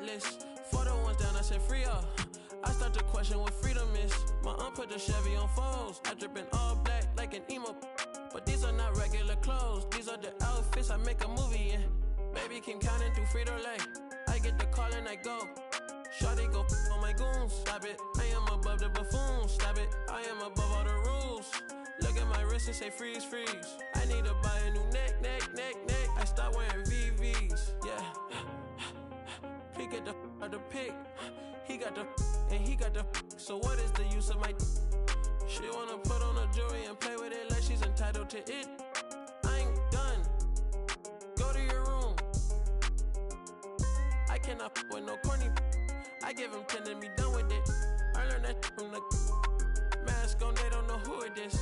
hit list. For the ones down, I said free up. I start to question what freedom is. My aunt put the Chevy on foes. I drip in all black like an emo. But these are not regular clothes. These are the outfits I make a movie in. Baby, keep counting through Frito-Lay. I get the call and I go. Shawty go on my goons. Stop it. I am above the buffoons. Stop it. I am above all the rules. Look at my wrist and say freeze, freeze. I need to buy a new neck. I start wearing VVs. Yeah. He get the out the pick. He got the and he got the. So what is the use of my? She wanna put on a jewelry and play with it like she's entitled to it. I ain't done. Go to your room. I cannot with no corny. I give him 10 and be done with it. I learned that from the mask on. They don't know who it is.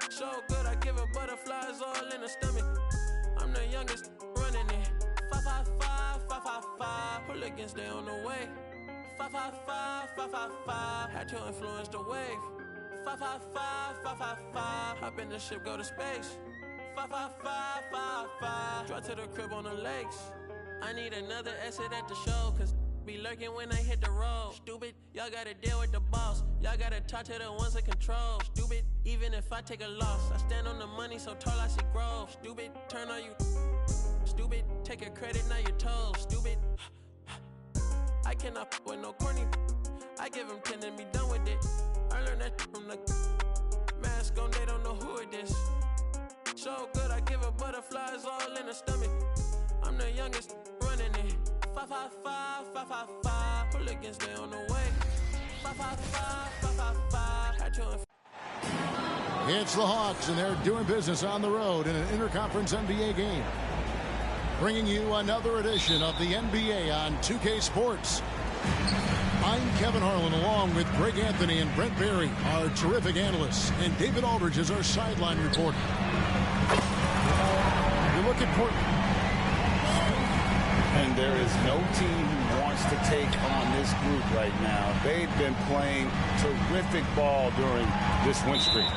So good, I give her butterflies all in the stomach. I'm the youngest running it. 555. Hooligans, they on the way. 555. Had to influence the wave. 555. Hop in the ship, go to space. 555. Drive to the crib on the lakes. I need another exit at the show, cause be lurking when I hit the road. Stupid, y'all gotta deal with the boss. Y'all gotta talk to the ones in control. Stupid, even if I take a loss, I stand on the money so tall I see growth. Stupid, turn on you. Stupid, take your credit, now you're told. Stupid, I cannot with no corny. I give him 10 and be done with it. I learned that from the mask on, they don't know who it is. So good, I give her butterflies all in the stomach. I'm the youngest running it. 555. Hooligans, they on the way. 555. Had to It's the Hawks, and they're doing business on the road in an interconference NBA game. Bringing you another edition of the NBA on 2K Sports. I'm Kevin Harlan, along with Greg Anthony and Brent Barry, our terrific analysts, and David Aldridge is our sideline reporter. You look at Portland. And there is no team who wants to take on this group right now. They've been playing terrific ball during this win streak.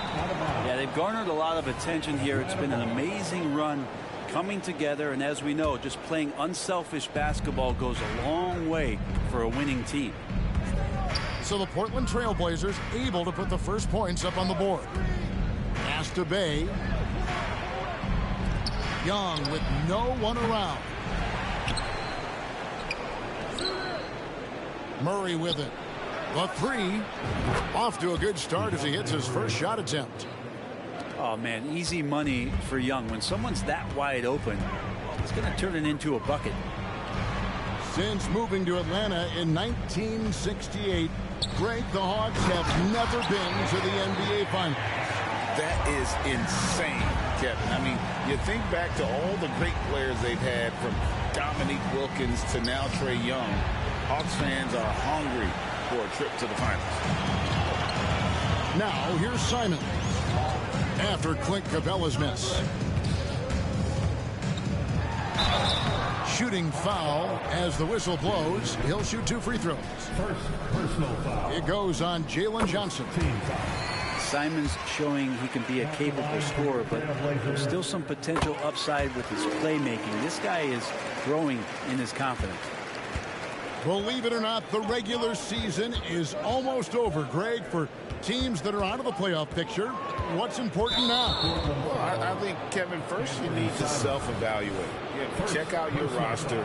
Yeah, they've garnered a lot of attention here. It's been an amazing run coming together. And as we know, just playing unselfish basketball goes a long way for a winning team. So the Portland Trailblazers able to put the first points up on the board. Pass to Bay. Young with no one around. Murray with it. The three. Off to a good start as he hits his first shot attempt. Oh, man, easy money for Young. When someone's that wide open, it's going to turn it into a bucket. Since moving to Atlanta in 1968, Greg, the Hawks have never been to the NBA Finals. That is insane, Kevin. I mean, you think back to all the great players they've had, from Dominique Wilkins to now Trae Young. Hawks fans are hungry for a trip to the finals. Now, here's Simon. After Clint Capella's miss. Shooting foul as the whistle blows. He'll shoot 2 free throws. First personal foul. It goes on Jalen Johnson. Simon's showing he can be a capable scorer, but there's still some potential upside with his playmaking. This guy is growing in his confidence. Believe it or not, the regular season is almost over, Greg. For teams that are out of the playoff picture, what's important now? Well, I think, Kevin, first you need to self-evaluate. Check out your roster.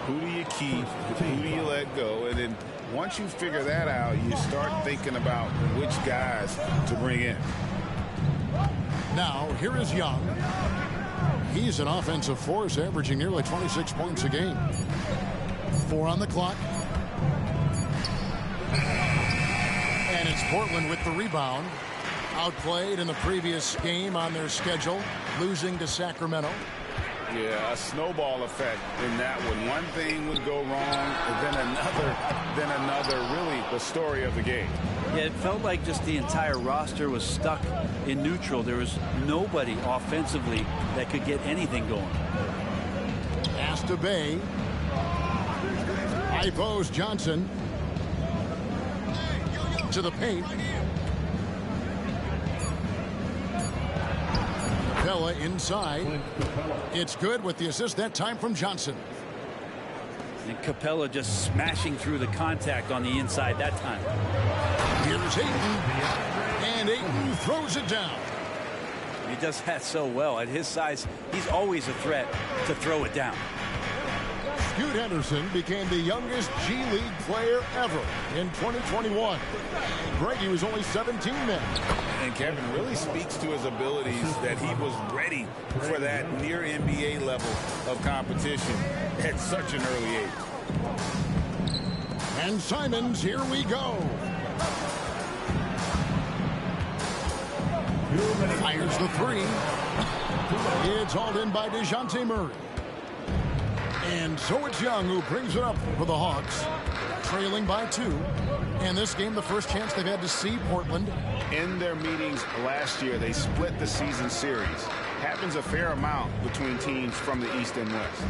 Who do you keep? Who do you let go? And then once you figure that out, you start thinking about which guys to bring in. Now, here is Young. He's an offensive force, averaging nearly 26 points a game. 4 on the clock. And it's Portland with the rebound. Outplayed in the previous game on their schedule, losing to Sacramento. Yeah, a snowball effect in that one. One thing would go wrong, then another. Really the story of the game. Yeah, it felt like just the entire roster was stuck in neutral. There was nobody offensively that could get anything going. Pass to Bay. Ipos Johnson. To the paint. Capella inside. It's good with the assist that time from Johnson. And Capella just smashing through the contact on the inside that time. Here's Ayton, and Ayton throws it down. He does that so well. At his size, he's always a threat to throw it down. Scoot Henderson became the youngest G League player ever in 2021. Greg, he was only 17 then. And Kevin really speaks to his abilities that he was ready for that near NBA level of competition at such an early age. And Simons, here we go. Fires the three. It's hauled in by DeJounte Murray. And so it's Young who brings it up for the Hawks, trailing by 2. And this game, the first chance they've had to see Portland. In their meetings last year, they split the season series. Happens a fair amount between teams from the East and West.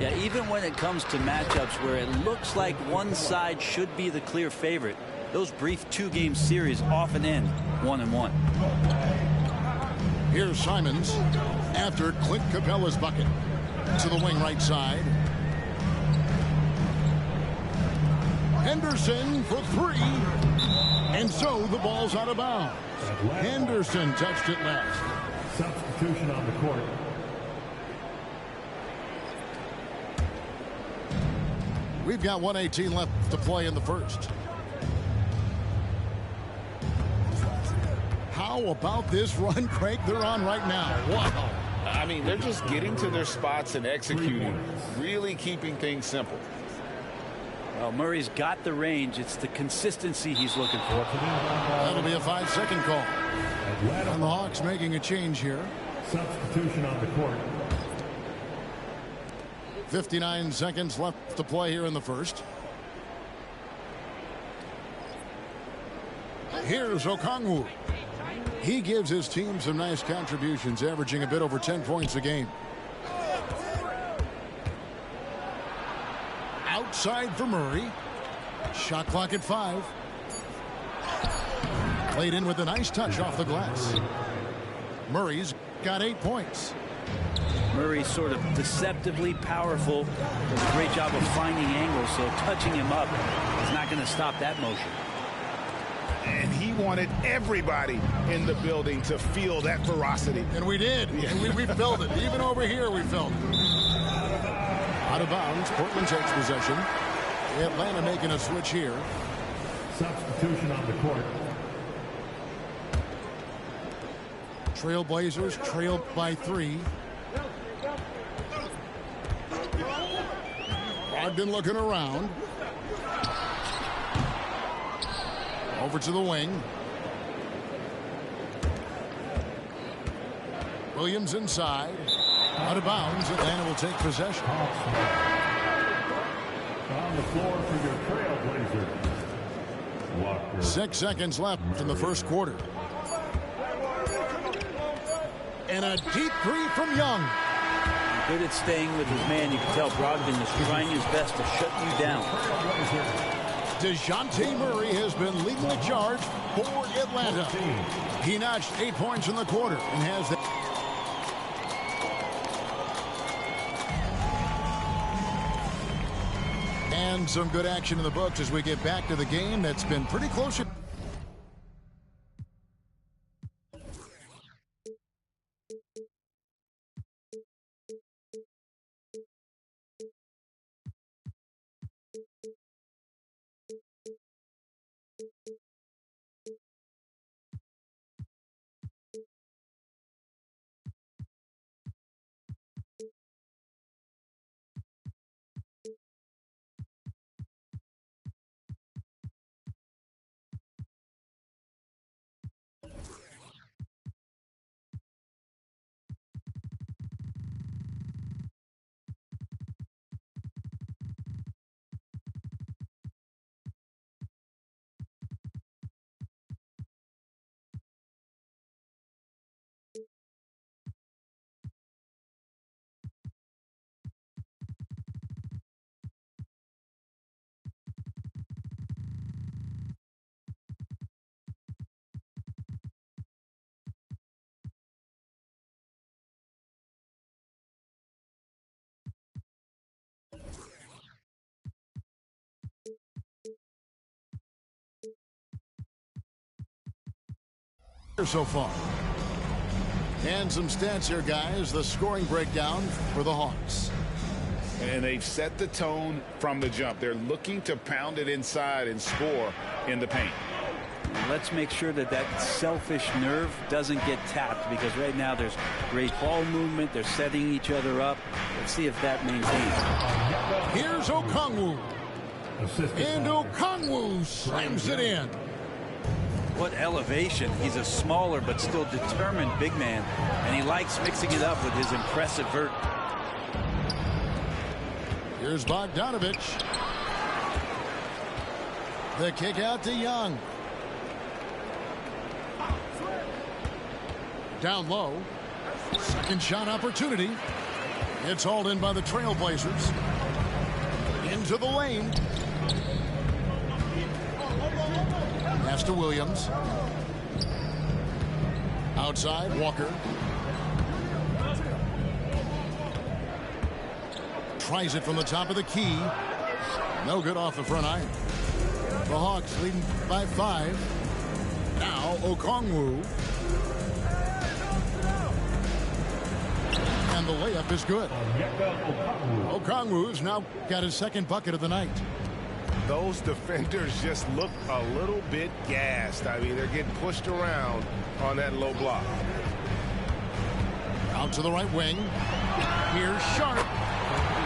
Yeah, even when it comes to matchups where it looks like one side should be the clear favorite, those brief 2-game series often end 1-1. Here's Simons after Clint Capella's bucket. To the wing right side. Henderson for 3. And so the ball's out of bounds. Henderson touched it last. Substitution on the court. We've got 1:18 left to play in the first. How about this run, Craig, they're on right now? Wow. I mean, they're just getting to their spots and executing, really keeping things simple. Well, Murray's got the range. It's the consistency he's looking for. That'll be a 5-second call. And the Hawks making a change here. Substitution on the court. 59 seconds left to play here in the first. Here's Okongwu. He gives his team some nice contributions, averaging a bit over 10 points a game. Outside for Murray. Shot clock at 5. Played in with a nice touch off the glass. Murray's got 8 points. Murray's sort of deceptively powerful. Does a great job of finding angles, so touching him up is not going to stop that motion. And he wanted everybody in the building to feel that ferocity. And we did. Yeah. And we felt it. Even over here, we felt it. Out of bounds. Portland takes possession. Atlanta making a switch here. Substitution on the court. Trailblazers trailed by 3. Brogdon looking around. Over to the wing. Williams inside. Out of bounds. Atlanta will take possession. On the floor for your Trailblazers. Walker. 6 seconds left in the first quarter. And a deep 3 from Young. Good at staying with his man. You can tell Brogdon is trying his best to shut you down. DeJounte Murray has been leading the charge for Atlanta. He notched 8 points in the quarter and has the and some good action in the books as we get back to the game that's been pretty close. so far. And some stats here, guys. The scoring breakdown for the Hawks. And they've set the tone from the jump. They're looking to pound it inside and score in the paint. Let's make sure that that selfish nerve doesn't get tapped, because right now there's great ball movement. They're setting each other up. Let's see if that maintains. Here's Okongwu. And Okongwu slams it in. What elevation. He's a smaller but still determined big man, and he likes mixing it up with his impressive vert. Here's Bogdanovich. The kick out to Young. Down low. Second shot opportunity. It's hauled in by the Trailblazers. Into the lane. Pass to Williams. Outside, Walker. Tries it from the top of the key. No good off the front iron. The Hawks leading by 5. Now Okongwu. And the layup is good. Okongwu's now got his second bucket of the night. Those defenders just look a little bit gassed. I mean, they're getting pushed around on that low block. Out to the right wing. Here's Sharp.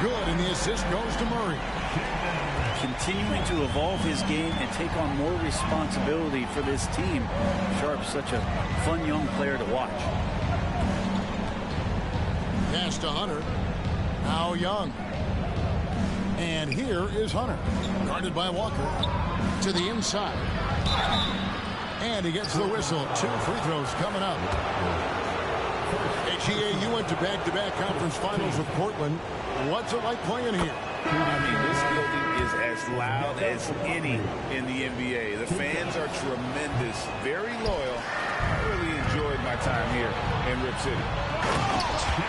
Good, and the assist goes to Murray. Continuing to evolve his game and take on more responsibility for this team. Sharp's such a fun young player to watch. Pass to Hunter. Now Young. And here is Hunter. Guarded by Walker. To the inside. And he gets the whistle. 2 free throws coming up. HEA, you went to back-to-back conference finals with Portland. What's it like playing here? I mean, this building is as loud as any in the NBA. The fans are tremendous, very loyal. I really enjoyed my time here in Rip City.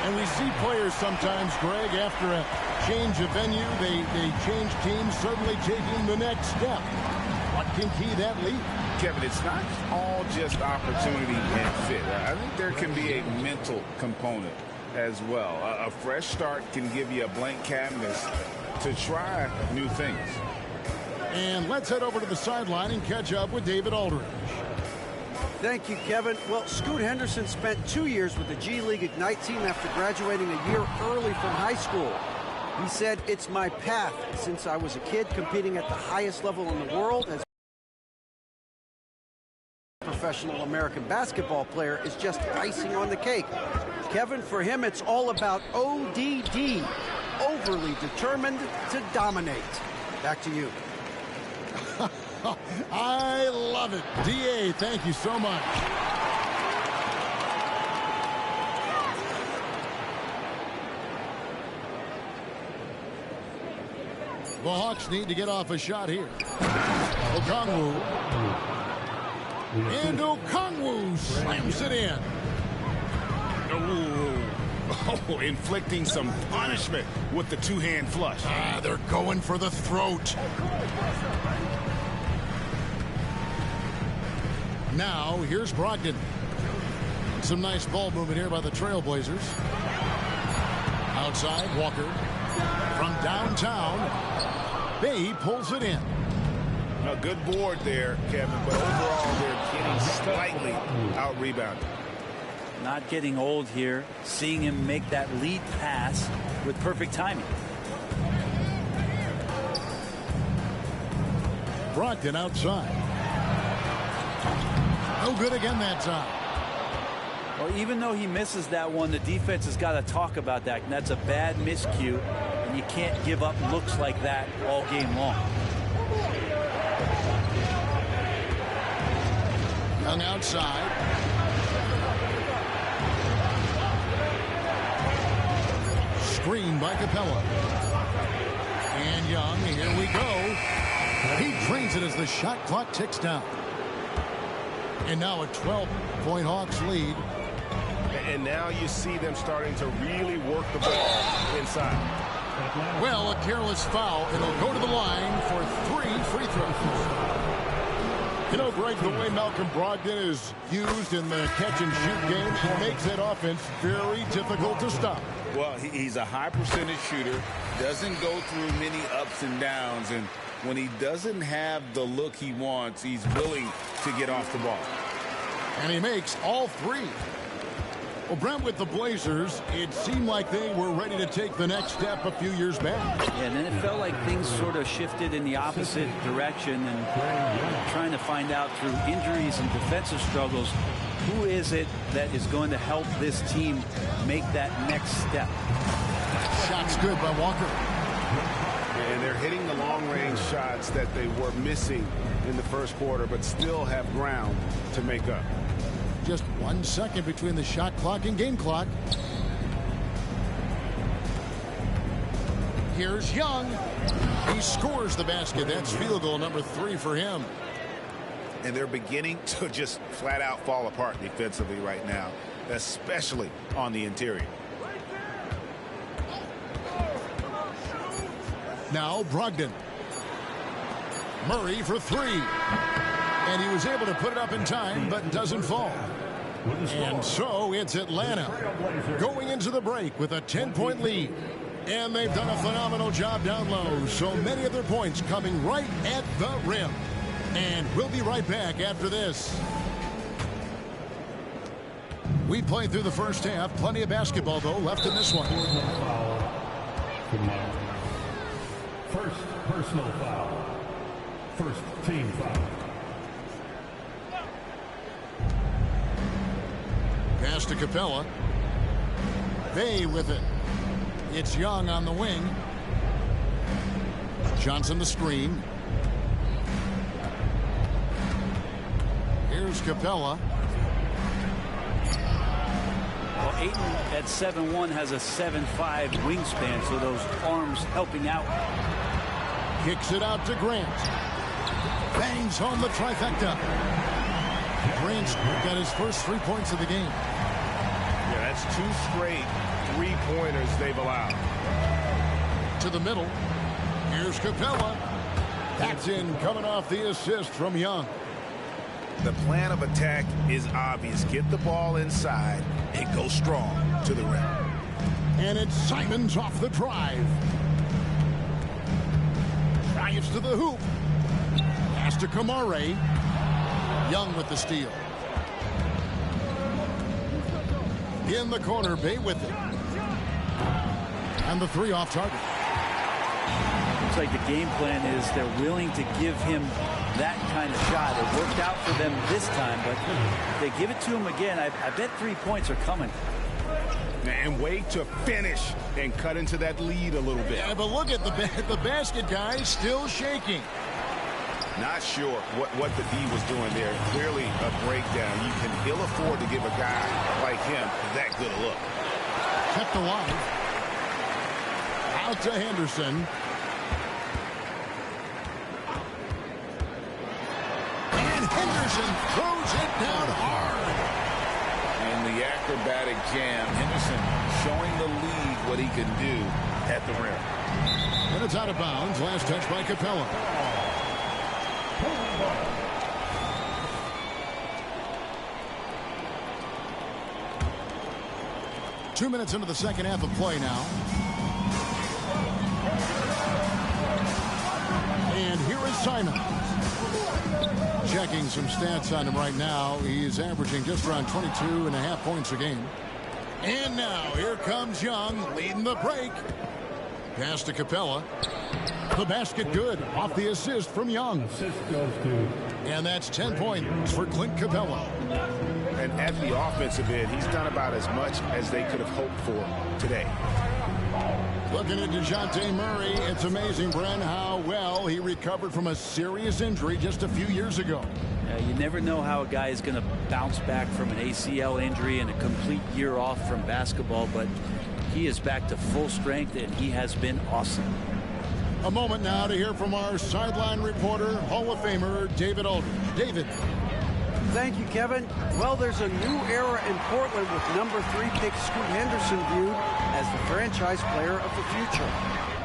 And we see players sometimes, Greg, after a change of venue, they change teams, certainly taking the next step. What can key that lead? Kevin, it's not all just opportunity and fit. I think there can be a mental component as well. A fresh start can give you a blank canvas to try new things. And let's head over to the sideline and catch up with David Aldridge. Thank you, Kevin. Well, Scoot Henderson spent 2 years with the G League Ignite team after graduating a year early from high school. He said, "It's my path since I was a kid competing at the highest level in the world as a professional American basketball player is just icing on the cake." Kevin, for him, it's all about ODD, overly determined to dominate. Back to you. I love it. DA, thank you so much. The Hawks need to get off a shot here. Okongwu. And Okongwu slams it in. Oh, inflicting some punishment with the two-hand flush. They're going for the throat. Now, here's Brogdon. Some nice ball movement here by the Trailblazers. Outside, Walker. From downtown, Bay pulls it in. A good board there, Kevin, but overall they're getting slightly out-rebounded. Not getting old here. Seeing him make that lead pass with perfect timing. Brogdon outside. No good again that time. Well, even though he misses that one, the defense has got to talk about that. And that's a bad miscue. And you can't give up looks like that all game long. Young outside. Screen by Capella. And Young, here we go. He drains it as the shot clock ticks down. And now a 12-point Hawks lead. And now you see them starting to really work the ball inside. Well, a careless foul. It'll go to the line for 3 free throws. You know, Greg, the way Malcolm Brogdon is used in the catch-and-shoot game, it makes that offense very difficult to stop. Well, he's a high percentage shooter, doesn't go through many ups and downs, and when he doesn't have the look he wants, he's willing to get off the ball. And he makes all three. Well, Brent, with the Blazers, it seemed like they were ready to take the next step a few years back. Yeah, and then it felt like things sort of shifted in the opposite direction, and trying to find out through injuries and defensive struggles, who is it that is going to help this team make that next step? Shot's good by Walker. And they're hitting the long-range shots that they were missing in the first quarter, but still have ground to make up. Just 1 second between the shot clock and game clock. Here's Young. He scores the basket. That's field goal number 3 for him. And they're beginning to just flat out fall apart defensively right now, especially on the interior. Now Brogdon. Murray for 3. And he was able to put it up in time, but doesn't fall. And so it's Atlanta going into the break with a 10-point lead. And they've done a phenomenal job down low. So many of their points coming right at the rim. And we'll be right back after this. We played through the first half. Plenty of basketball, though, left in this one. First personal foul. First team foul. Pass to Capella. Bay with it. It's Young on the wing. Johnson the screen. Here's Capella. Well, Ayton at 7'1" has a 7'5" wingspan, so those arms helping out. Kicks it out to Grant. Bangs home the trifecta. Grant's got his first 3 points of the game. Yeah, that's 2 straight 3-pointers they've allowed. To the middle. Here's Capella. That's in, coming off the assist from Young. The plan of attack is obvious. Get the ball inside and go strong to the rim. And it's Simons off the drive. Drives to the hoop. Pass to Kamare. Young with the steal. In the corner, Bay with it. And the 3 off target. Looks like the game plan is they're willing to give him that kind of shot. It worked out for them this time, but if they give it to him again, I bet 3 points are coming. And wait to finish and cut into that lead a little bit. Yeah, but look at the basket guy still shaking. Not sure what the D was doing there. Clearly a breakdown. You can ill afford to give a guy like him that good a look. Kept alive. Out to Henderson. And Henderson throws it down hard. And the acrobatic jam. Henderson showing the league what he can do at the rim. And it's out of bounds. Last touch by Capella. 2 minutes into the second half of play now. And here is Simon. Checking some stats on him right now. He's averaging just around 22.5 points a game. And now here comes Young leading the break. Pass to Capella. The basket good off the assist from Young. Assist goes to. And that's 10 points for Clint Capella. And at the offensive end, he's done about as much as they could have hoped for today. Looking at DeJounte Murray, it's amazing, Bren, how well he recovered from a serious injury just a few years ago. You never know how a guy is going to bounce back from an ACL injury and a complete year off from basketball, but he is back to full strength, and he has been awesome. A moment now to hear from our sideline reporter, Hall of Famer David Aldridge. David. Thank you, Kevin. Well, there's a new era in Portland with number 3 pick Scoot Henderson viewed as the franchise player of the future.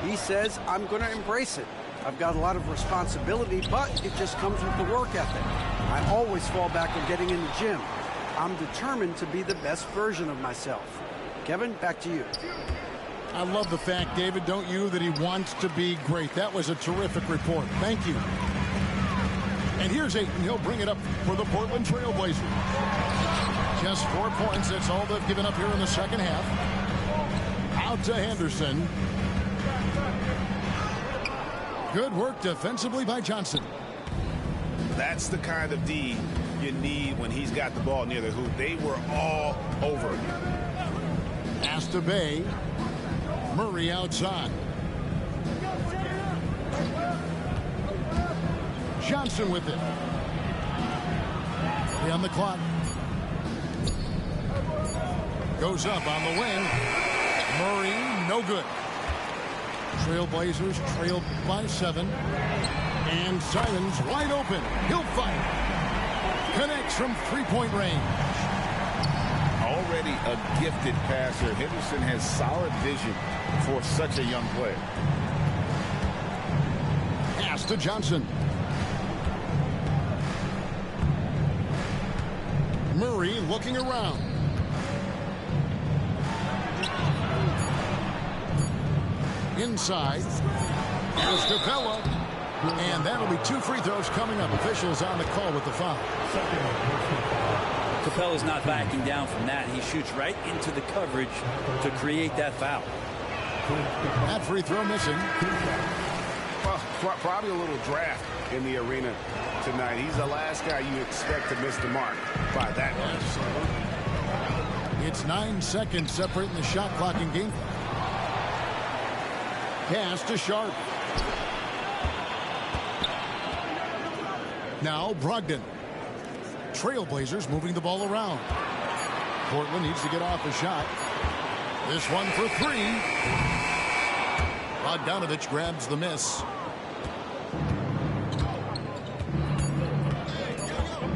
He says, I'm going to embrace it. I've got a lot of responsibility, but it just comes with the work ethic. I always fall back on getting in the gym. I'm determined to be the best version of myself. Kevin, back to you. I love the fact, David, don't you, that he wants to be great. That was a terrific report. Thank you. And here's Ayton. He'll bring it up for the Portland Trail Blazers. Just 4 points. That's all they've given up here in the second half. Out to Henderson. Good work defensively by Johnson. That's the kind of D you need when he's got the ball near the hoop. They were all over him. Pass to Bay. Murray outside. Johnson with it. 3 on the clock. Goes up on the wing. Murray, no good. Trailblazers trailed by 7. And Simons wide open. He'll fight. Connects from 3-point range. Already a gifted passer. Henderson has solid vision for such a young player. Pass to Johnson. Murray looking around. Inside. Here's Capella. And that'll be 2 free throws coming up. Officials on the call with the foul. Capella's not backing down from that. He shoots right into the coverage to create that foul. That free throw missing. Well, probably a little draft in the arena tonight. He's the last guy you expect to miss the mark by that much. It's 9 seconds separating the shot clock and game. Pass to Sharp. Now Brogdon. Trailblazers moving the ball around. Portland needs to get off a shot. This one for 3. Bogdanovich grabs the miss.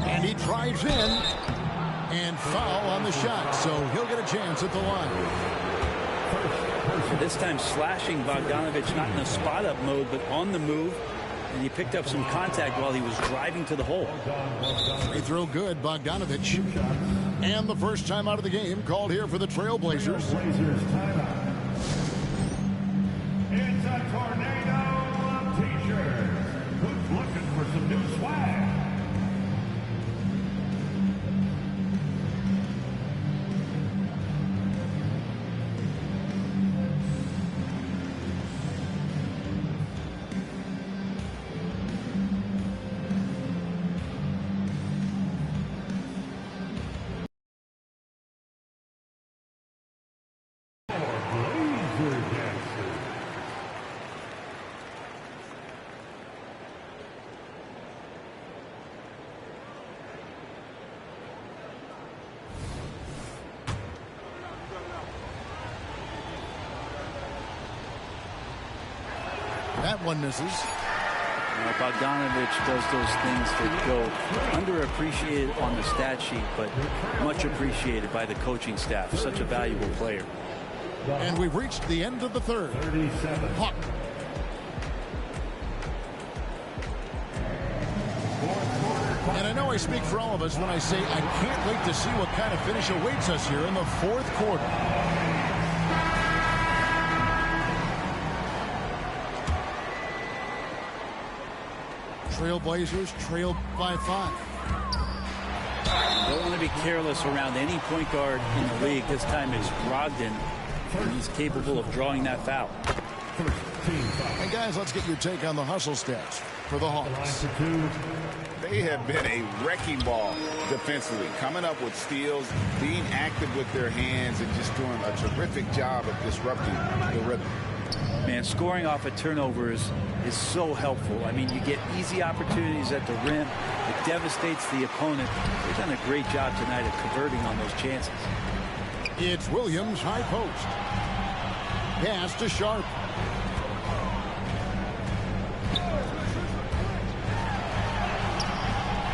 And he drives in. And foul on the shot. So he'll get a chance at the line. This time slashing Bogdanovich, not in a spot-up mode, but on the move. And he picked up some contact while he was driving to the hole. Free throw good, Bogdanovich. And the first time out of the game called here for the Trailblazers. It's a tornado of t-shirts. Who's looking for some new swag? That one misses. Bogdanovich does those things that go underappreciated on the stat sheet, but much appreciated by the coaching staff. Such a valuable player. And we've reached the end of the third. 37. Hawk. And I know I speak for all of us when I say I can't wait to see what kind of finish awaits us here in the fourth quarter. Trailblazers trailed by 5. Don't want to be careless around any point guard in the league. This time it's Brogdon, and he's capable of drawing that foul. And guys, let's get your take on the hustle stats for the Hawks. They have been a wrecking ball defensively, coming up with steals, being active with their hands, and just doing a terrific job of disrupting the rhythm. Man, scoring off of turnovers is so helpful. I mean, you get easy opportunities at the rim. It devastates the opponent. They've done a great job tonight of converting on those chances. It's Williams high post. Pass to Sharp.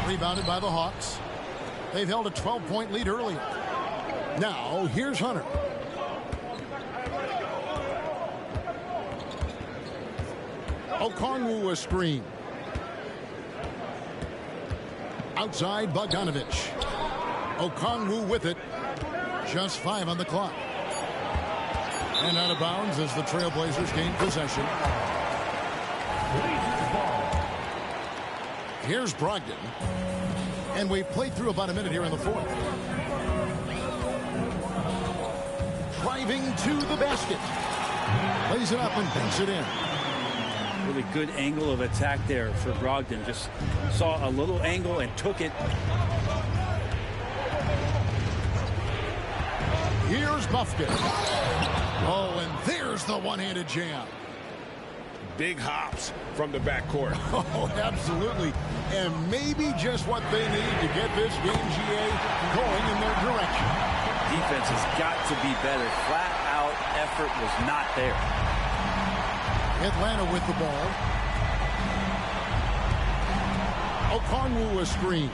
Rebounded by the Hawks. They've held a 12-point lead earlier. Now, here's Hunter. Okongwu a screen. Outside Bogdanovich. Okongwu with it. Just 5 on the clock. And out of bounds as the Trailblazers gain possession. Here's Brogdon. And we've played through about a minute here in the fourth. Driving to the basket. Lays it up and banks it in. Really good angle of attack there for Brogdon. Just saw a little angle and took it. Here's Bufkin. Oh, and there's the one-handed jam. Big hops from the backcourt. Oh, absolutely. And maybe just what they need to get this game, GA, going in their direction. Defense has got to be better. Flat-out effort was not there. Atlanta with the ball. Okongwu a screen.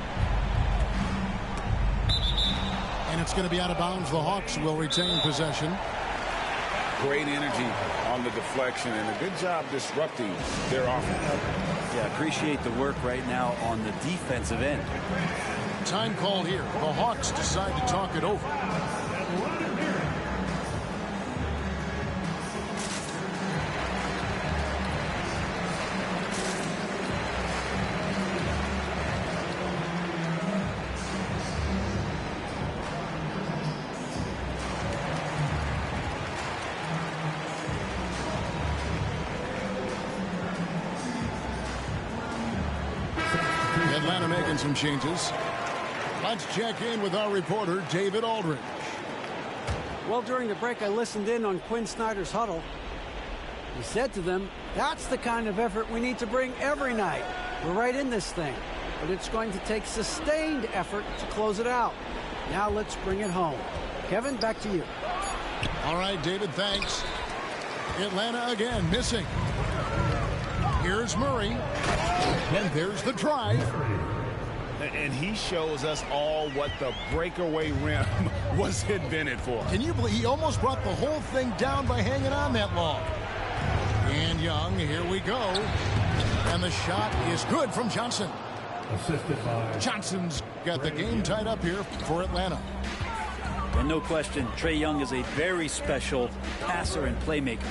And it's going to be out of bounds. The Hawks will retain possession. Great energy on the deflection and a good job disrupting their offense. Yeah, appreciate the work right now on the defensive end. Time call here. The Hawks decide to talk it over. Atlanta making some changes. Let's check in with our reporter, David Aldridge. Well, during the break, I listened in on Quinn Snyder's huddle. He said to them, that's the kind of effort we need to bring every night. We're right in this thing, but it's going to take sustained effort to close it out. Now let's bring it home. Kevin, back to you. All right, David, thanks. Atlanta again missing. Here's Murray. And there's the drive. And he shows us all what the breakaway rim was invented for. Can you believe he almost brought the whole thing down by hanging on that long? And Young, here we go. And the shot is good from Johnson. Assisted by Johnson's got the game tied up here for Atlanta. And no question, Trae Young is a very special passer and playmaker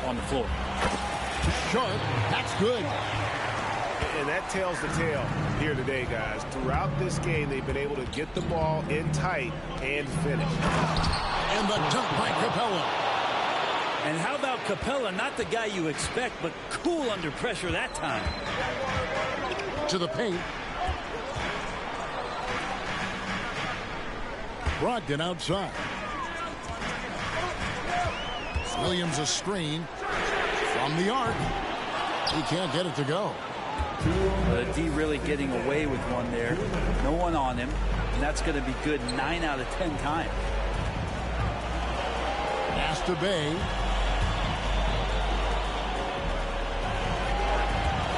on the floor. Sharp, that's good. And that tells the tale here today, guys. Throughout this game, they've been able to get the ball in tight and finish. And the dunk by Capella. And how about Capella? Not the guy you expect, but cool under pressure that time. To the paint. Brogdon outside. Williams a screen from the arc. He can't get it to go. The D really getting away with one there. No one on him. And that's going to be good 9 out of 10 times. Pass to Bay.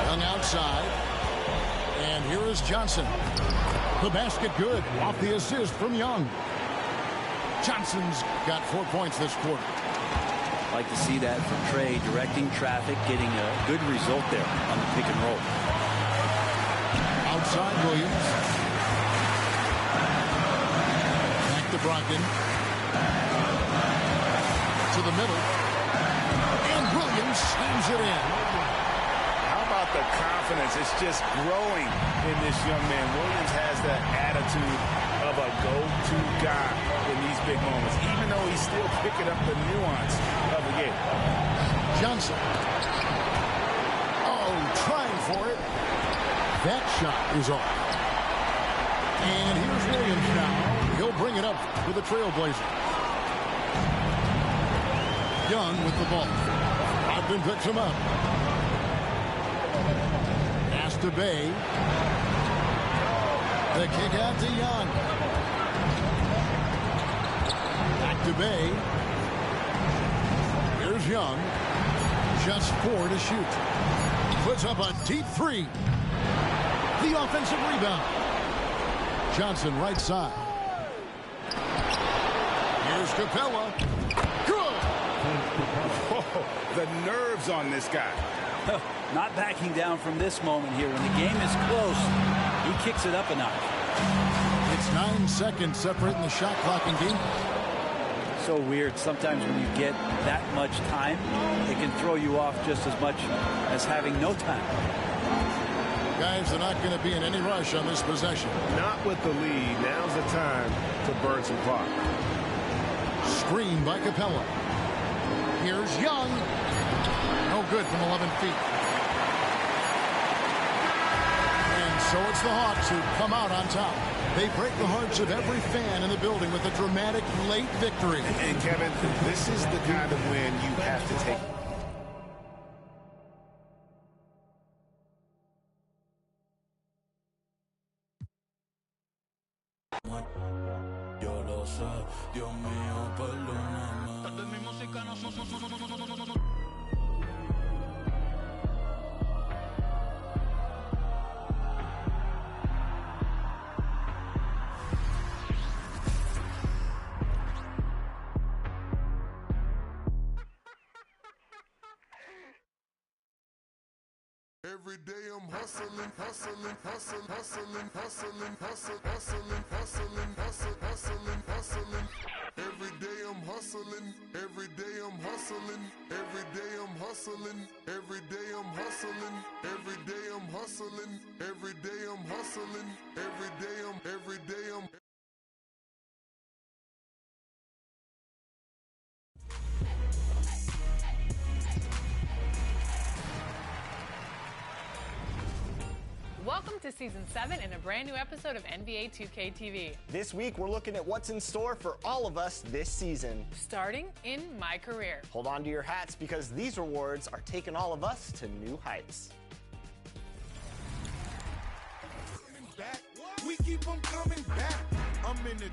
Young outside. And here is Johnson. The basket good off the assist from Young. Johnson's got 4 points this quarter. Like to see that from Trae, directing traffic, getting a good result there on the pick and roll. Outside Williams. Back to Brogdon. To the middle. And Williams slams it in. How about the confidence? It's just growing in this young man. Williams has that attitude of a go-to guy in these big moments, even though he's still picking up the nuance of the game. Johnson. Oh, trying for it. That shot is off. And here's Williams now. He'll bring it up for the Trailblazers. Young with the ball. Brogdon picks him up. Pass to Bay. The kick out to Young. Back to Bay. Here's Young. Just 4 to shoot. Puts up a deep 3. The offensive rebound. Johnson right side. Here's Capella. Good. Oh, the nerves on this guy. Not backing down from this moment here. When the game is close, he kicks it up a notch. It's 9 seconds separating the shot clock and game. So weird. Sometimes when you get that much time, it can throw you off just as much as having no time. Guys are not going to be in any rush on this possession. Not with the lead. Now's the time to burn some clock. Screen by Capella. Here's Young. No good from 11 feet. And so it's the Hawks who come out on top. They break the hearts of every fan in the building with a dramatic late victory. And Kevin, this is the kind of win you have to take. Yo lo sé, Dios mío, perdóname. Tal vez mi música no. Every day I'm hustling. Every day I'm hustling. Every day I'm hustling. Every day I'm hustling. Every day I'm hustling. Every day I'm hustling. Every day I'm hustling. Every day I'm. Welcome to Season 7 and a brand new episode of NBA 2K TV. This week, we're looking at what's in store for all of us this season. Starting in my career. Hold on to your hats because these rewards are taking all of us to new heights. Back. We keep them coming back. I'm in the...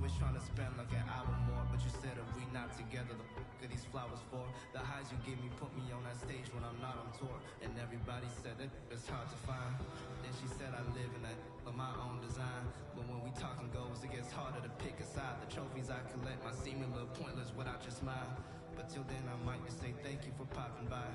always trying to spend like an hour more, but you said if we not together, the fuck are these flowers for? The highs you give me put me on that stage when I'm not on tour, and everybody said that it's hard to find. Then she said I live in that of my own design, but when we talking goals, it gets harder to pick a side. The trophies I collect might seem a little pointless without your smile, but till then I might just say thank you for popping by.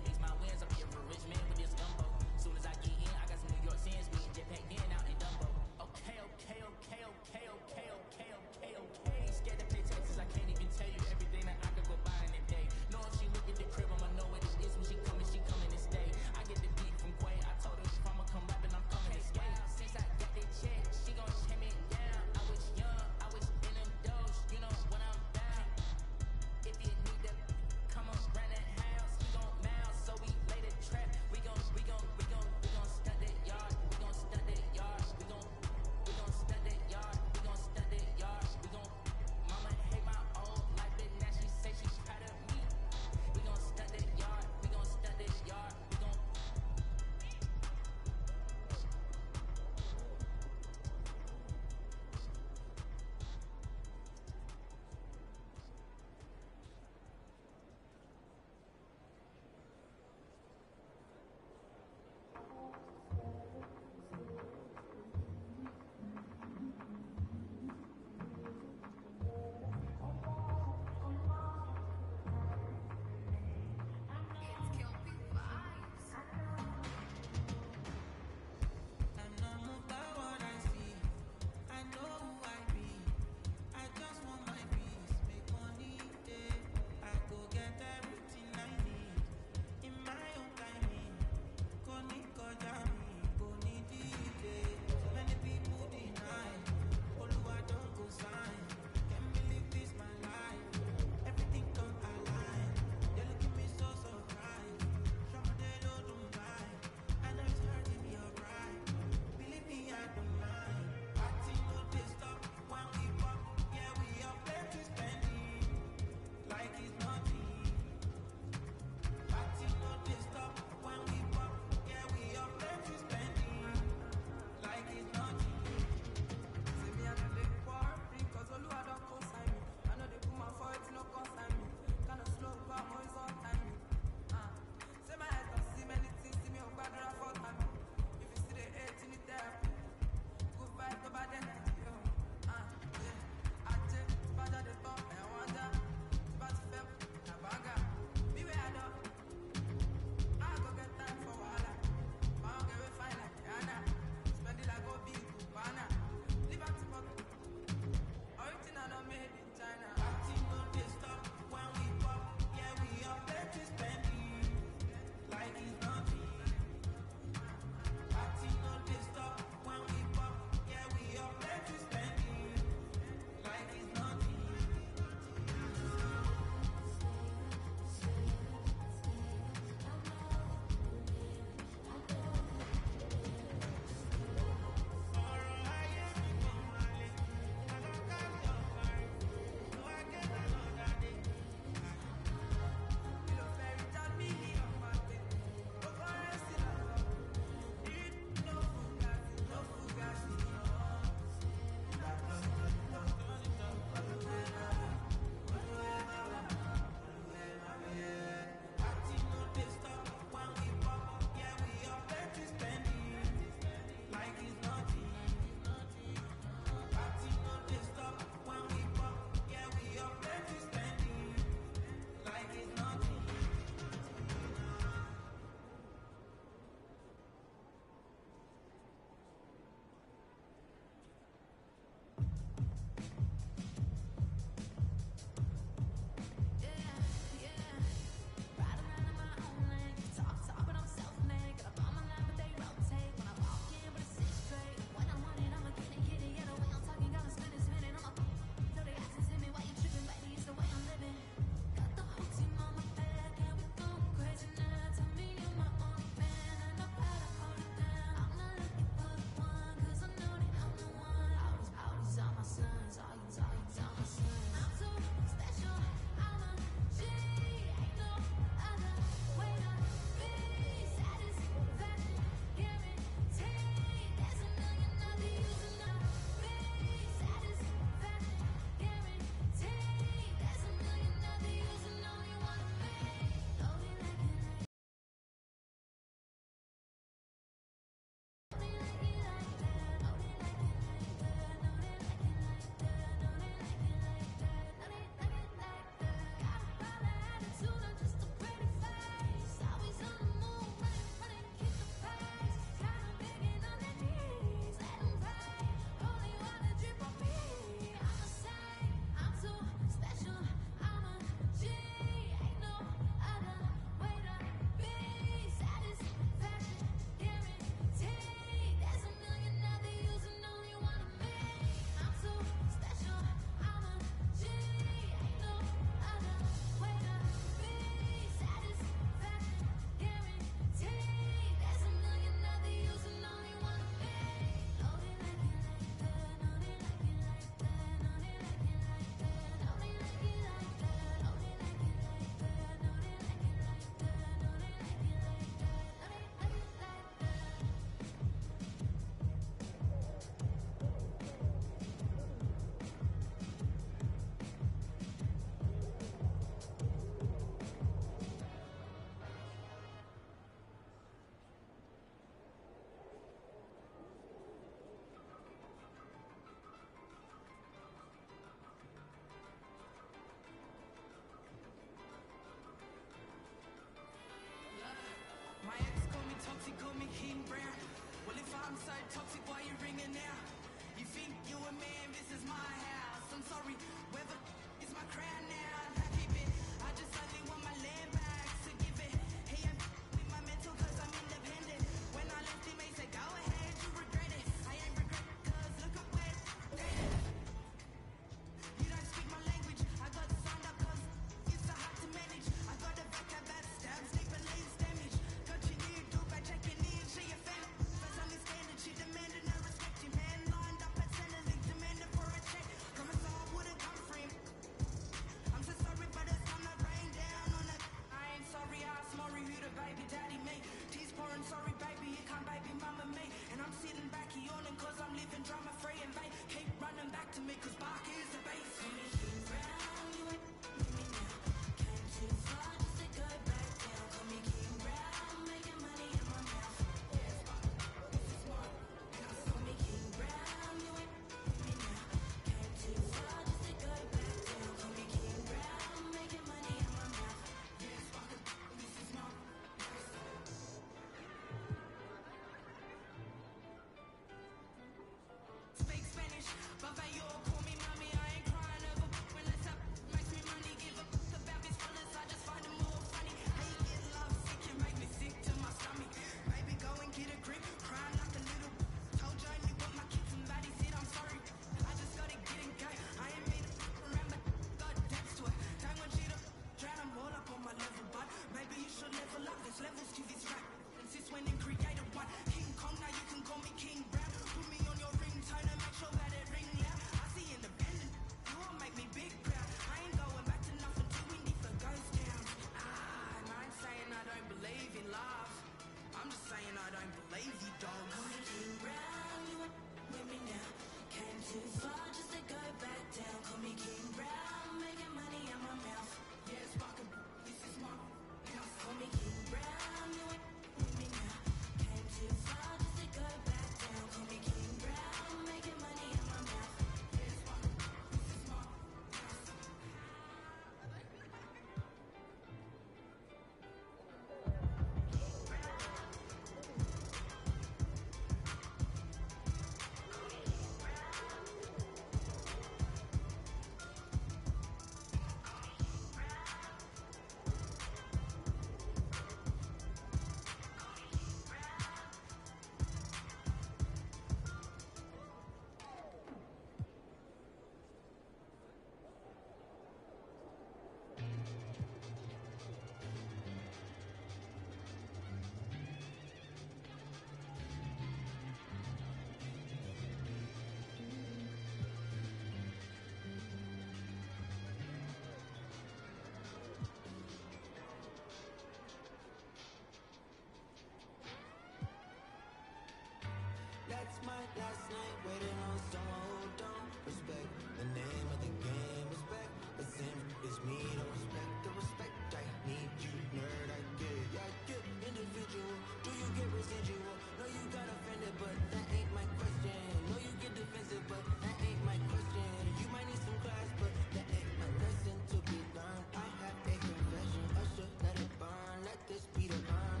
Last night waiting on someone who don't respect the name of the game. Respect the same as me. Don't respect the respect I need. You nerd, I get individual. Do you get residual? No, you got offended, but that ain't my question. No, you get defensive, but that ain't my question. You might need some class, but that ain't my lesson to be learned. I have a confession. Usher, let it burn. Let this be the burn.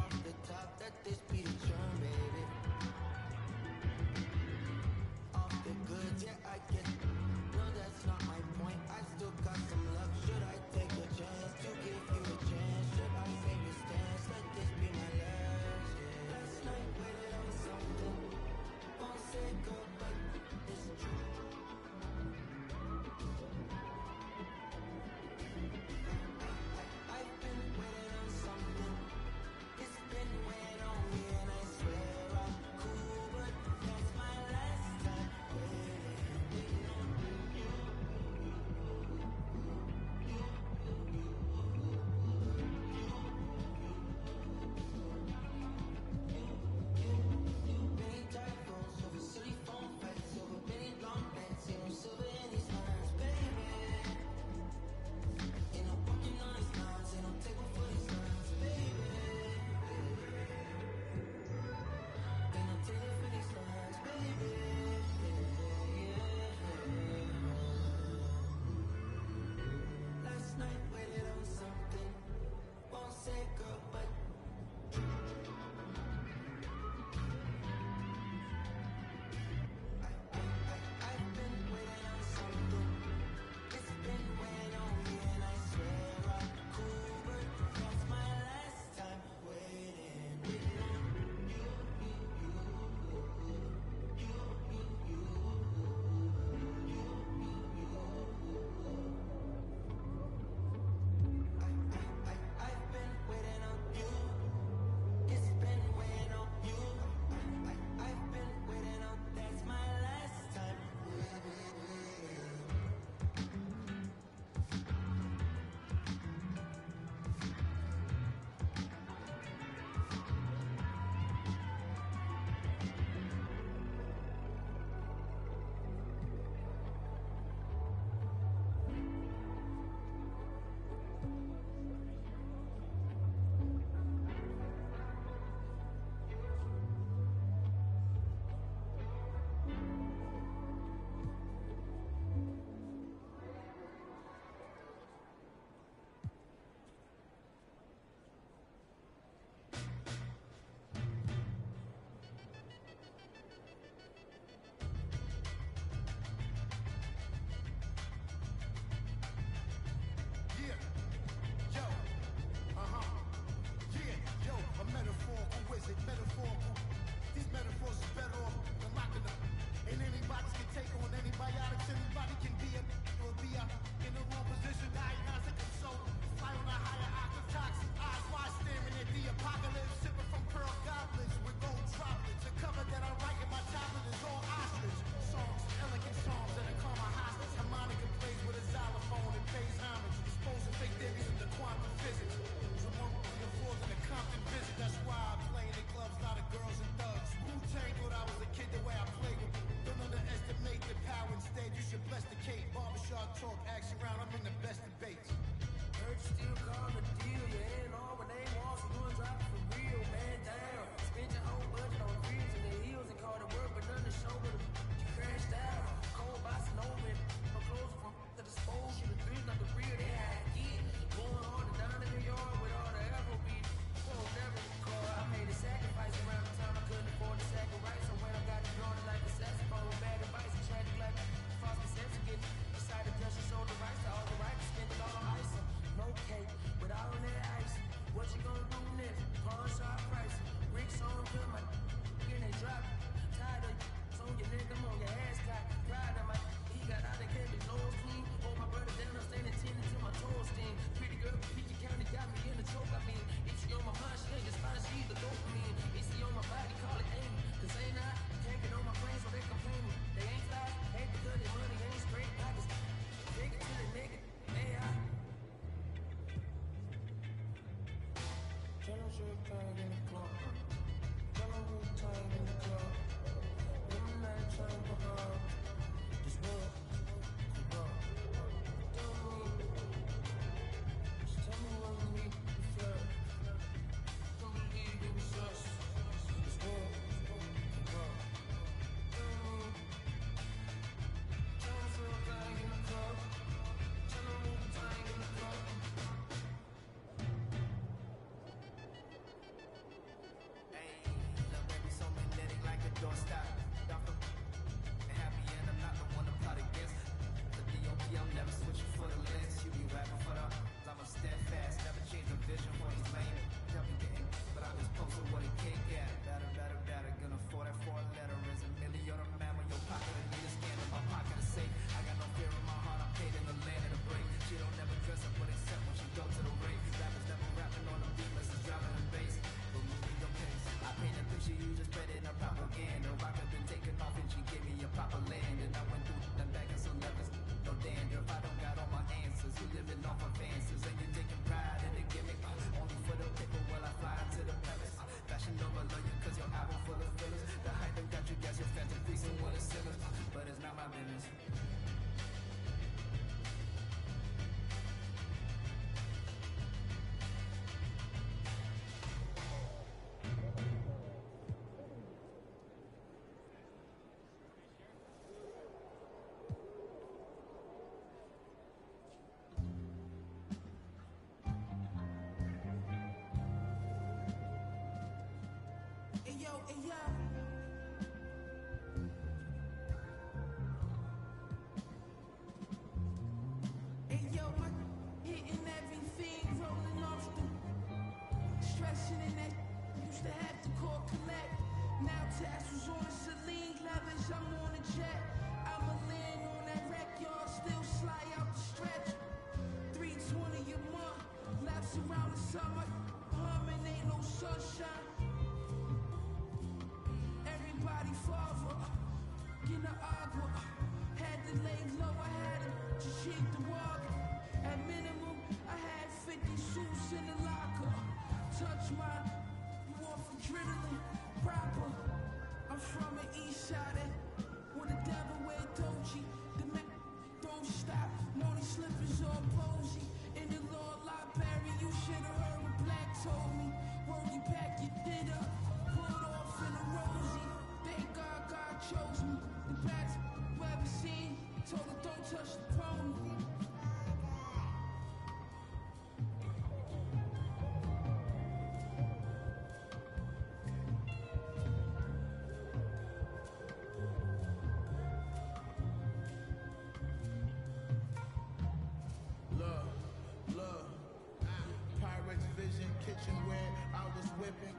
Off the top, let this be the churn, baby. Off the goods, yeah, I get. No, that's not my point. I still got some luck. Should I take a chance to give you a chance? Should I save your stance? Let this be my last. Yeah. Last night waited on something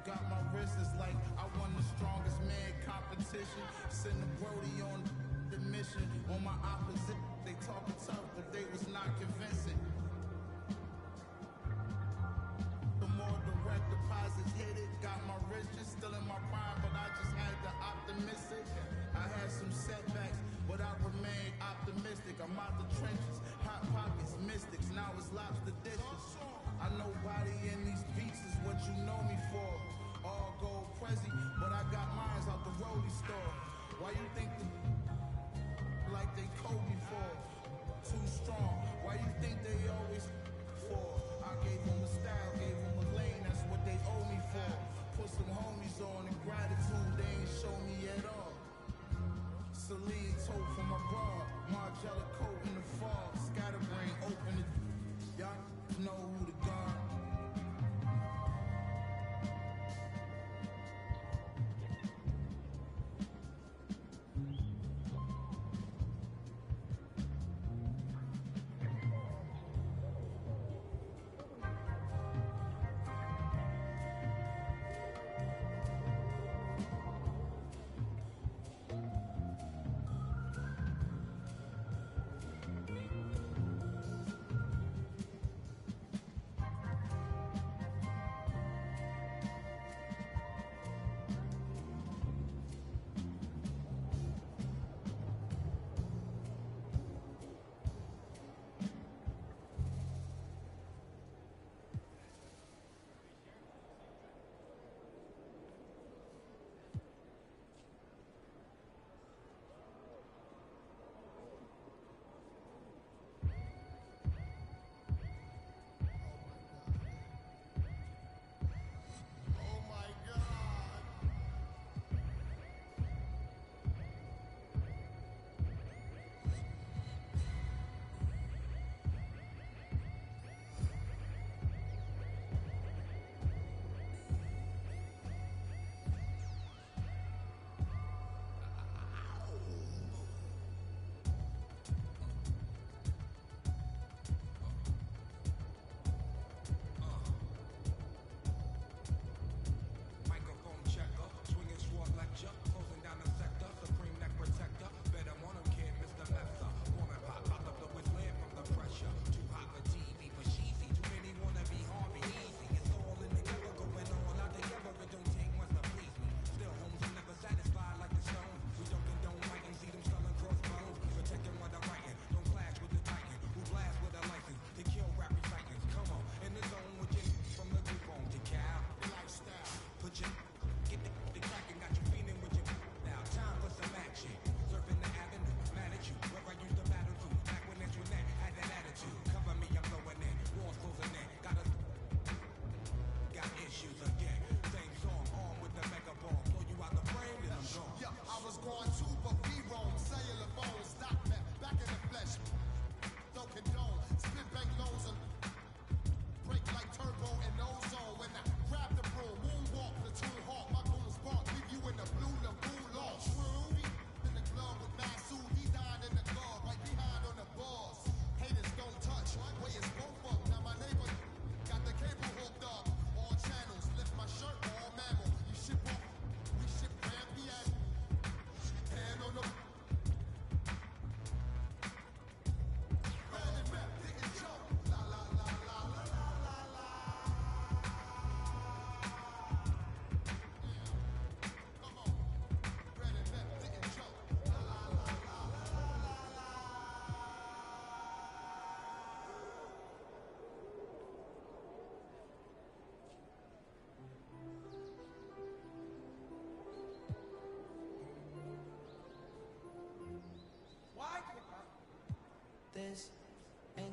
Got my wrists like I won the strongest man competition. Send the Brody on the mission. On my opposite, they talking tough, but they was not convincing. The more direct deposits hit it, got my wrist just still in my prime, but I just had the optimistic. I had some setbacks, but I remained optimistic. I'm out the trenches, hot pockets, mystics. Now it's lobster dishes. I know body in these beats is what you know me for. All gold Prezi, but I got mines out the Rollie store. Why you think like they Kobe for? Too strong. Why you think they always for? I gave them a style, gave them a lane. That's what they owe me for. Put some homies on and gratitude they ain't show me at all. Celine tote from my bra, Margiela coat in the fog. Scatterbrain open it. Y'all know who the gun.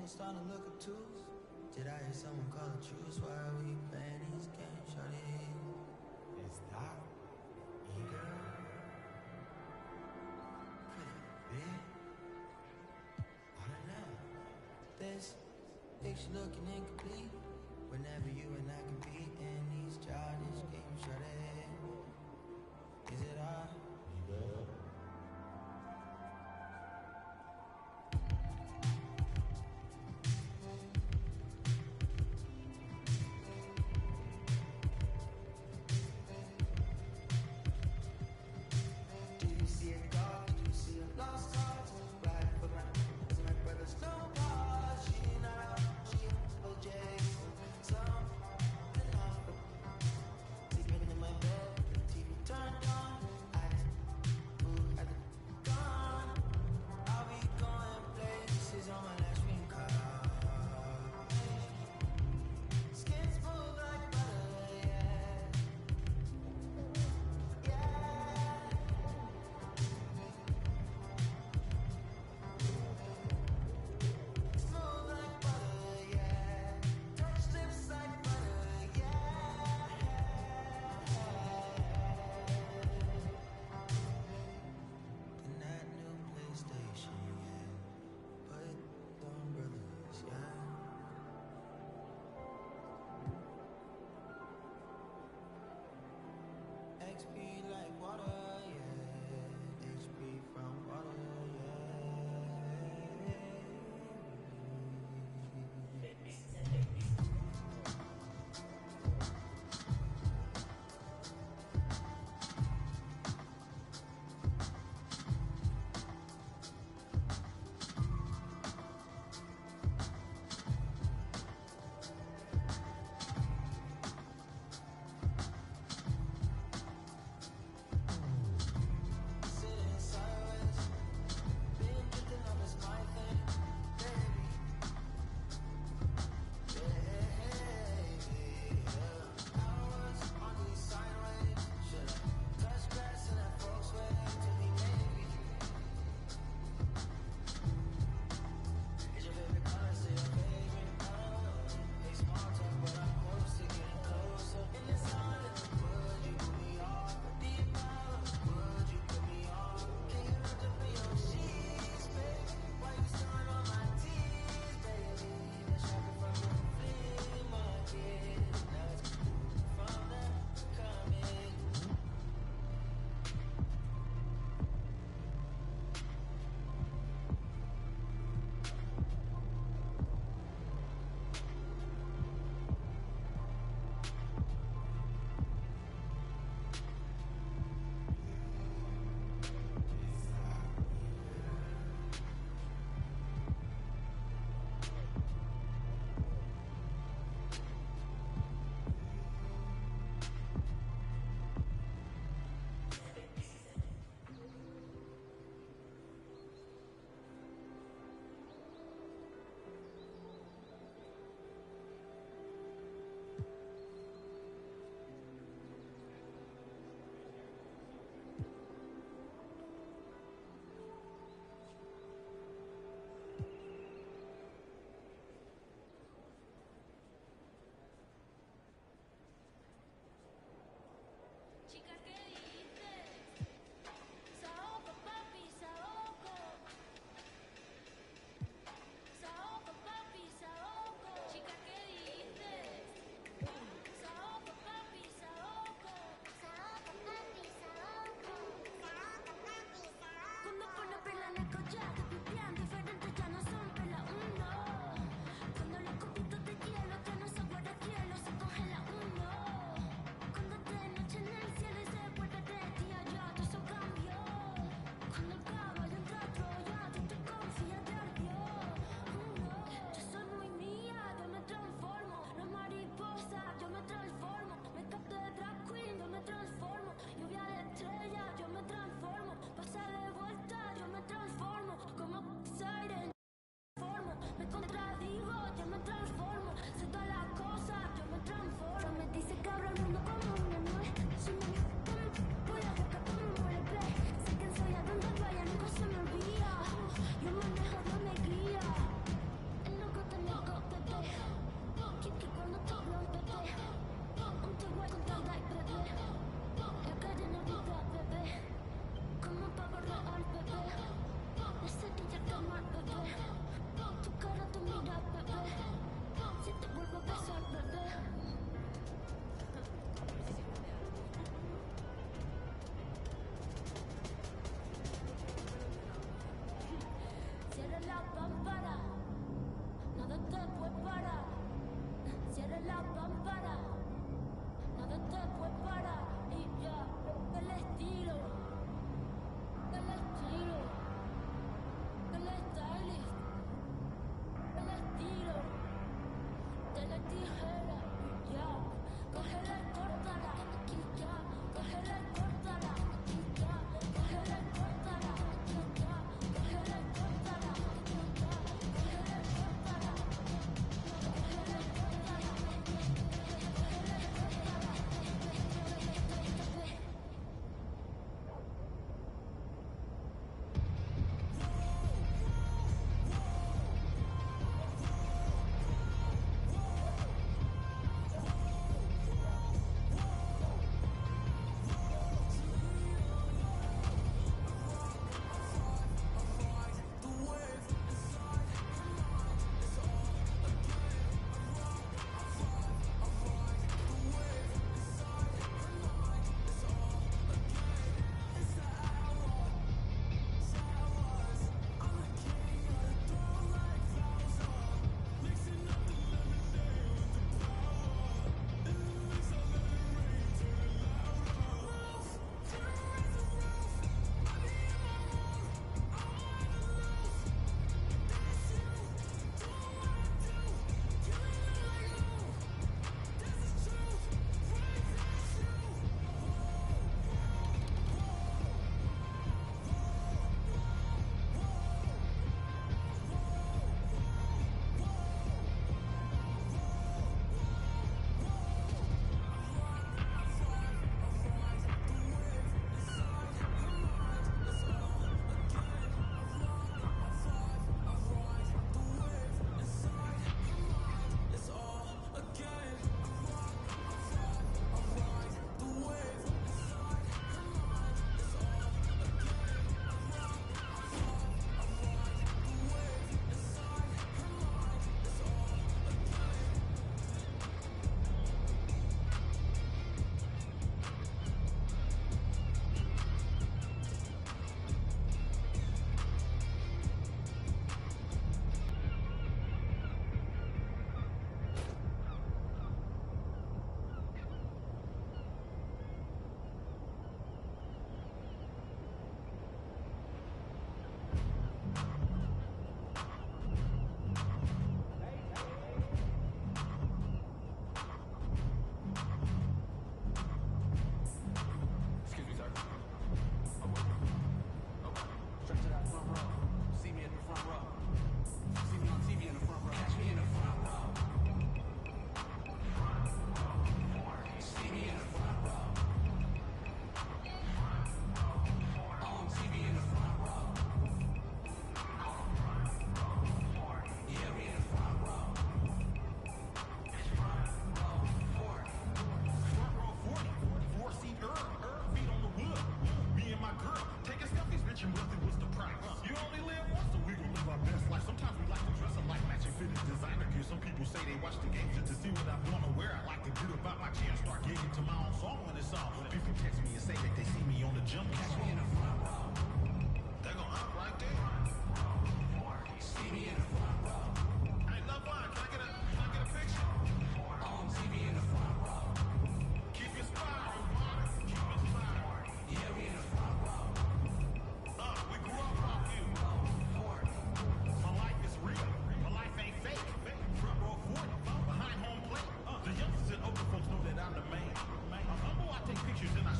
it's starting to look obtuse. Did I hear someone call it truce? Why are we playing these games, shawty? Is that eager? Could it be? I don't know. This picture looking incomplete. Whenever you and I compete in these childish games, shawty. Is it our eager? XP like water, yeah. HP from water,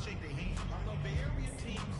shake their hands. I love the area teams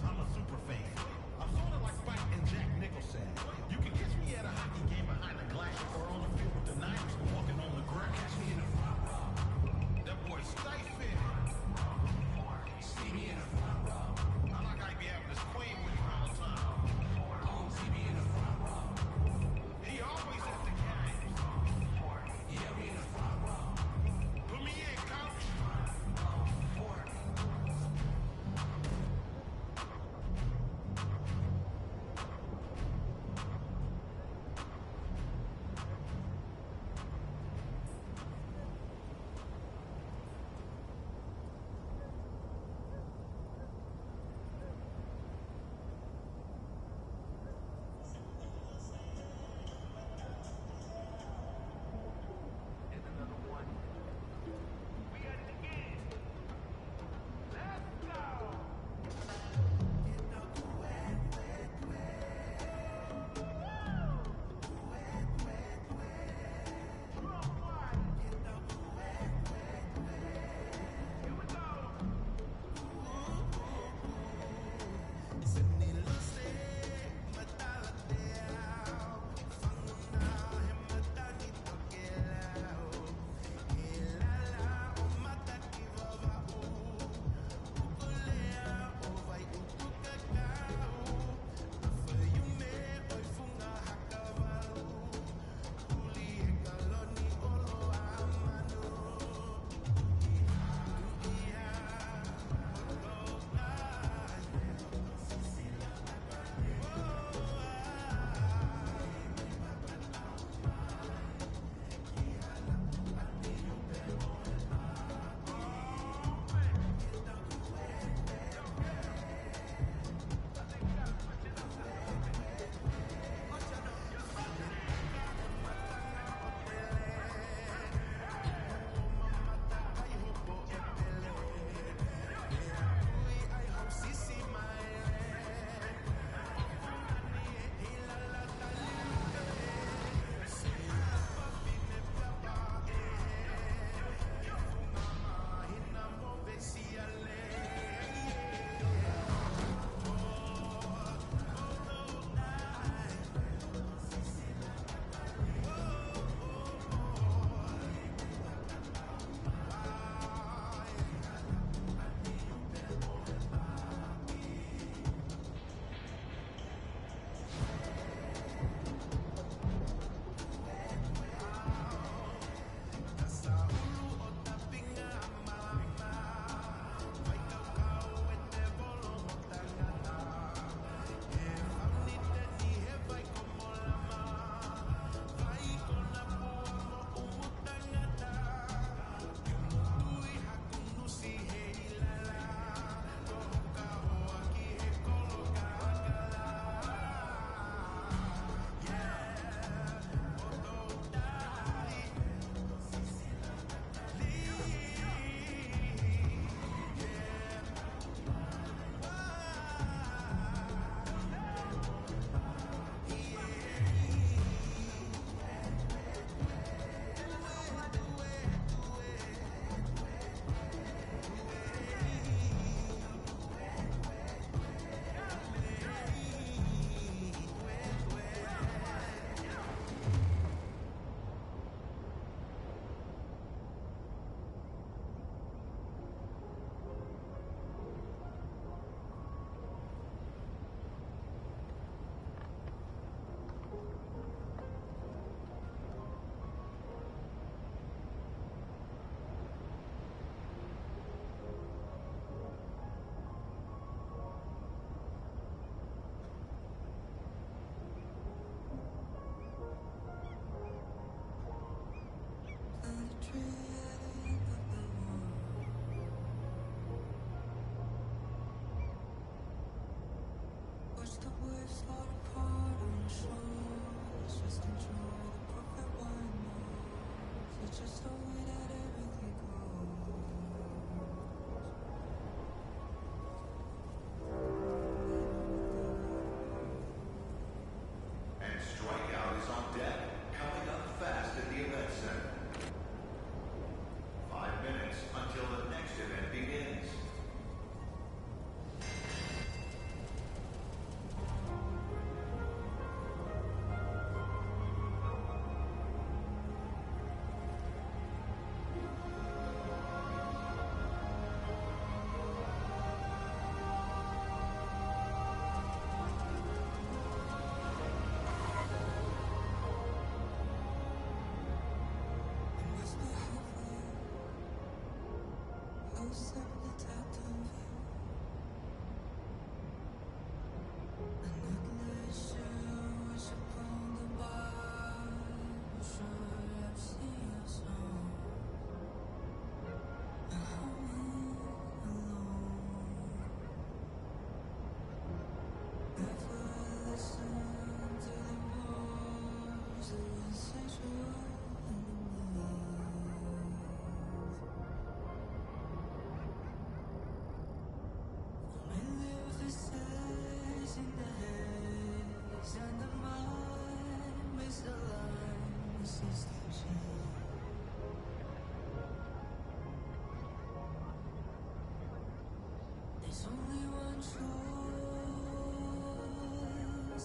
There's only one choice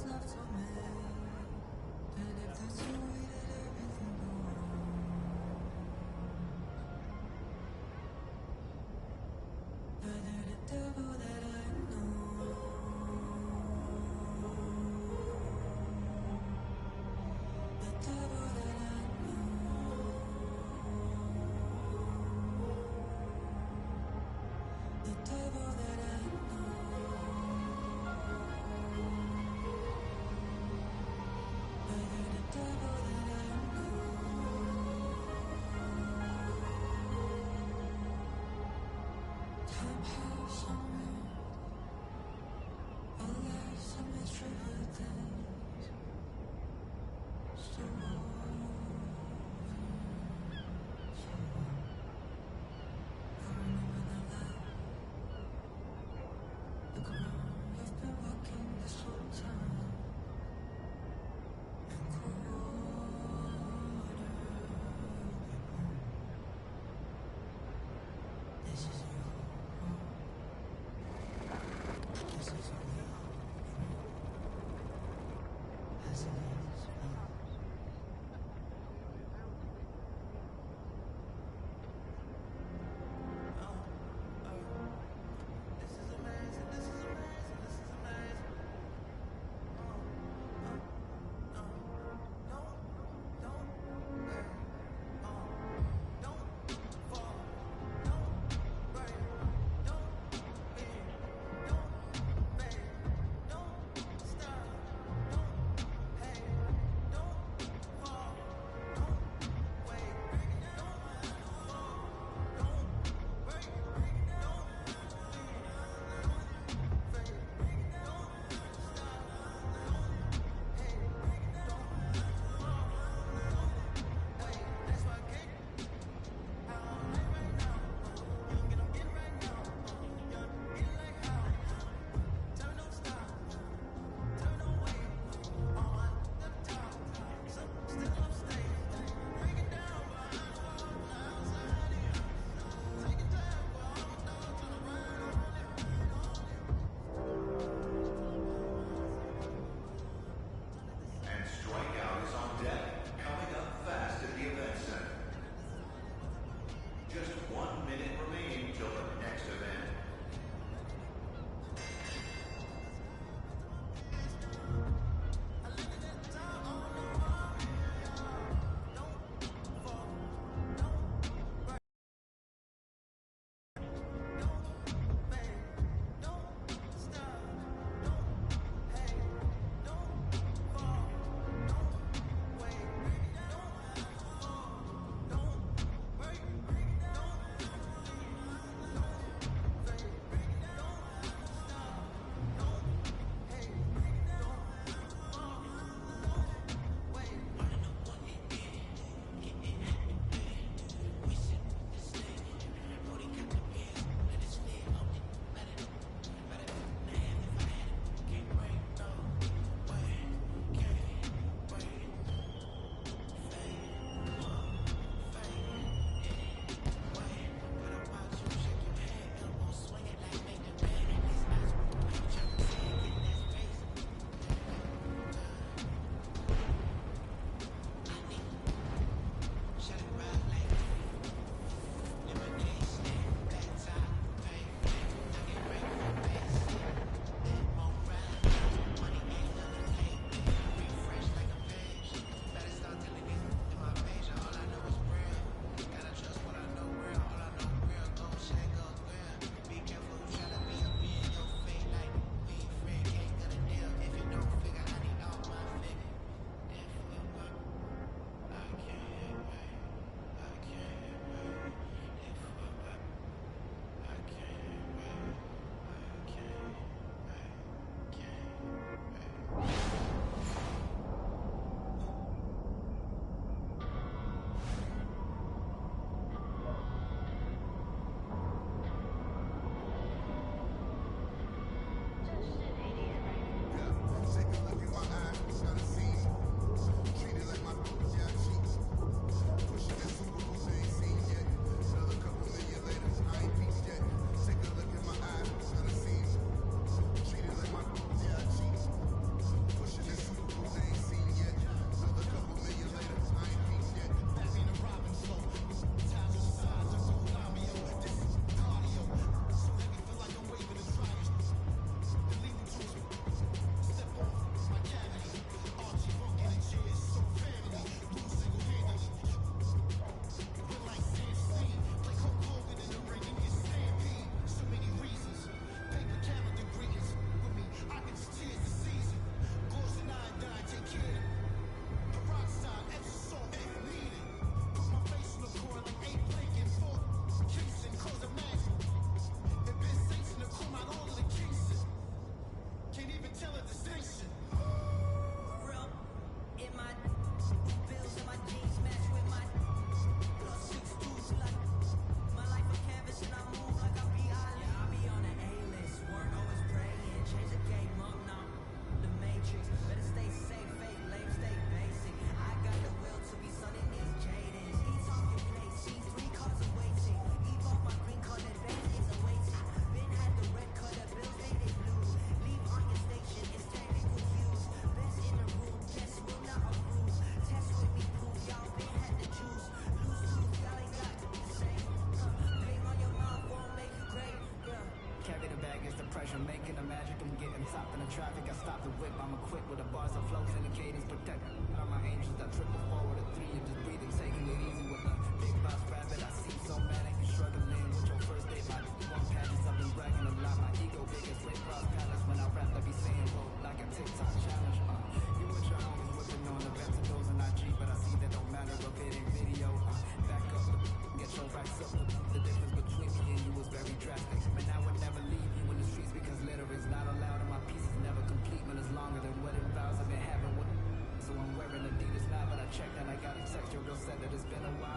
left to make, and if that's the way that everything goes, whether the devil that I know, the devil that I know, the devil that I know, whether the devil that I know, time has somewhere, our lives are much river things, so I'm making a magic, I'm getting top in the traffic. I stop the whip, I'm equipped with the bars that flows in the cadence. Protect all my angels that triple forward at 3 and just breathing, taking it easy with the big boss rabbit. I seem so manic, you struggling with your first date. My one patches, I've been bragging a lot. My ego big as Ray Cross Palace. When I rap, I be saying, whoa, like a TikTok challenge. You with your homies whipping on the ventilators and IG, but I see that don't matter if it ain't video. Back up, get your racks up. The difference between me and you was very drastic. But now I would never leave you in the streets because litter is not allowed and my piece is never complete. When it's longer than wedding vows I've been having with. So I'm wearing Adidas now, but I checked and I got a text. Your girl said that it's been a while.